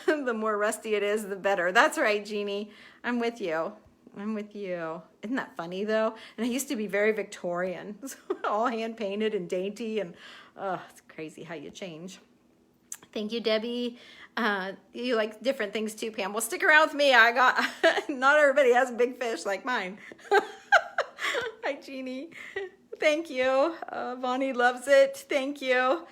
The more rusty it is, the better. That's right, Jeannie. I'm with you. I'm with you. Isn't that funny though? And I used to be very Victorian, all hand painted and dainty, and it's crazy how you change. Thank you, Debbie. You like different things too, Pam. Well, stick around with me. Not everybody has a big fish like mine. Hi, Jeannie. Thank you. Bonnie loves it. Thank you.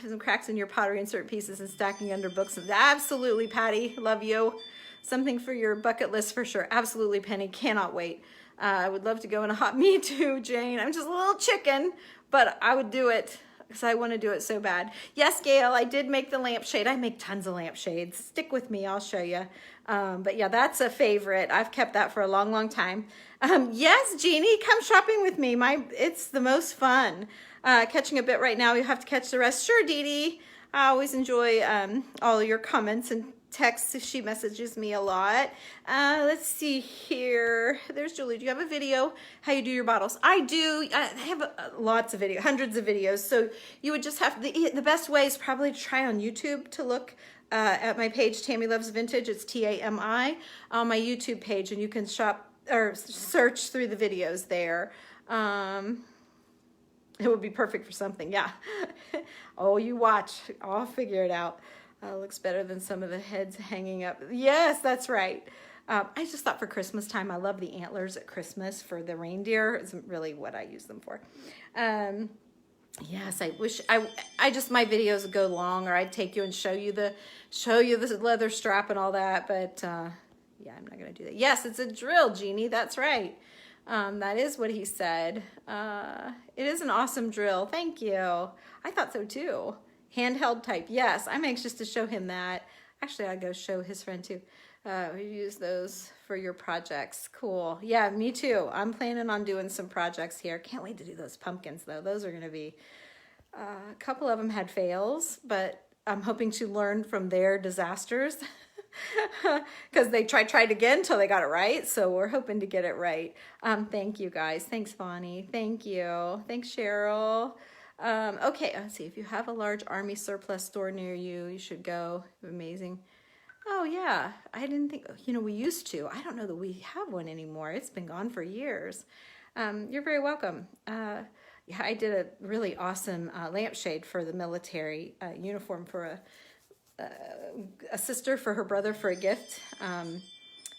Some cracks in your pottery, insert pieces and stacking under books. Absolutely, Patty. Love you. Something for your bucket list for sure. Absolutely, Penny. Cannot wait. I would love to go in a hot. Me too, Jane. I'm just a little chicken, but I would do it because I want to do it so bad. Yes, Gail, I did make the lampshade. I make tons of lampshades. Stick with me. I'll show you. But yeah, that's a favorite. I've kept that for a long, long time. Yes, Jeannie, come shopping with me. It's the most fun. Catching a bit right now. You have to catch the rest. Sure, Dee Dee. I always enjoy all your comments and texts. She messages me a lot. Let's see here. There's Julie. Do you have a video how you do your bottles? I do. I have lots of videos, hundreds of videos. So you would just have the best way is probably to try on YouTube to look at my page, Tammy Loves Vintage. It's TAMI on my YouTube page, and you can shop or search through the videos there. It would be perfect for something. Yeah. Oh, you watch. I'll figure it out. Looks better than some of the heads hanging up. Yes, that's right. I just thought for Christmas time, I love the antlers at Christmas for the reindeer. Isn't really what I use them for. Yes, I wish my videos would go long, or I'd take you and show you the leather strap and all that. But yeah, I'm not gonna do that. Yes, it's a drill, Jeannie. That's right. That is what he said. It is an awesome drill. Thank you. I thought so too. Handheld type. Yes, I'm anxious to show him that. Actually, I'll go show his friend too. We use those for your projects. Cool. Yeah, me too. I'm planning on doing some projects here. Can't wait to do those pumpkins though. Those are going to be, a couple of them had fails, but I'm hoping to learn from their disasters because they tried again until they got it right. So we're hoping to get it right. Thank you guys. Thanks, Bonnie. Thank you. Thanks, Cheryl. Okay, let's see. If you have a large army surplus store near you, you should go. Amazing. Oh, yeah. I didn't think, we used to. I don't know that we have one anymore. It's been gone for years. You're very welcome. Yeah, I did a really awesome lampshade for the military uniform for a sister for her brother for a gift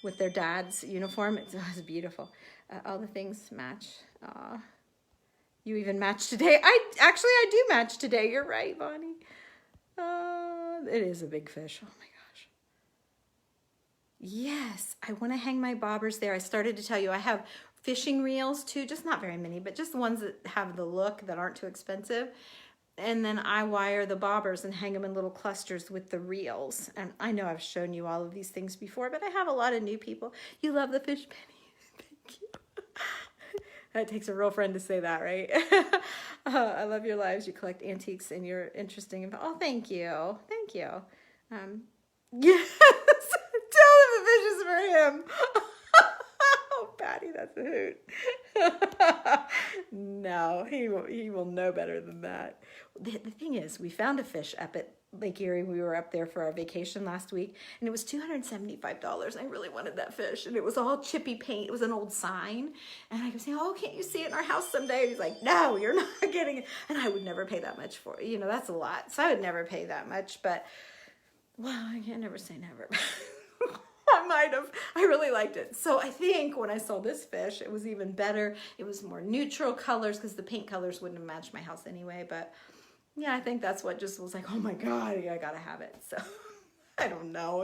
with their dad's uniform. It was beautiful. All the things match. You even match today. I do match today. You're right, Bonnie. It is a big fish. Oh my gosh. Yes, I want to hang my bobbers there. I started to tell you I have fishing reels too, just not very many, but just the ones that have the look that aren't too expensive. And then I wire the bobbers and hang them in little clusters with the reels. And I know I've shown you all of these things before, but I have a lot of new people. You love the fish, Penny. Thank you. It takes a real friend to say that, right? I love your lives. You collect antiques and you're interesting. Oh, thank you. Thank you. Yes. Tell him the fish is for him. Oh, Patty, that's a hoot. No, he will know better than that. The thing is, we found a fish up at Lake Erie. We were up there for our vacation last week, and it was $275. I really wanted that fish, and it was all chippy paint. It was an old sign, and I was saying, "Oh, can't you see it in our house someday?" And he's like, "No, you're not getting it." And I would never pay that much for it. That's a lot, so I would never pay that much. But well, I can't never say never. I might have. I really liked it. So I think when I saw this fish, it was even better. It was more neutral colors because the paint colors wouldn't have matched my house anyway. But yeah, I think that's what just was like, oh my God, I gotta have it. So I don't know.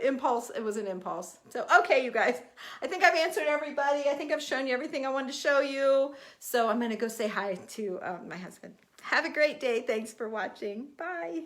Impulse. It was an impulse. So, okay, you guys, I think I've answered everybody. I think I've shown you everything I wanted to show you. So I'm going to go say hi to my husband. Have a great day. Thanks for watching. Bye.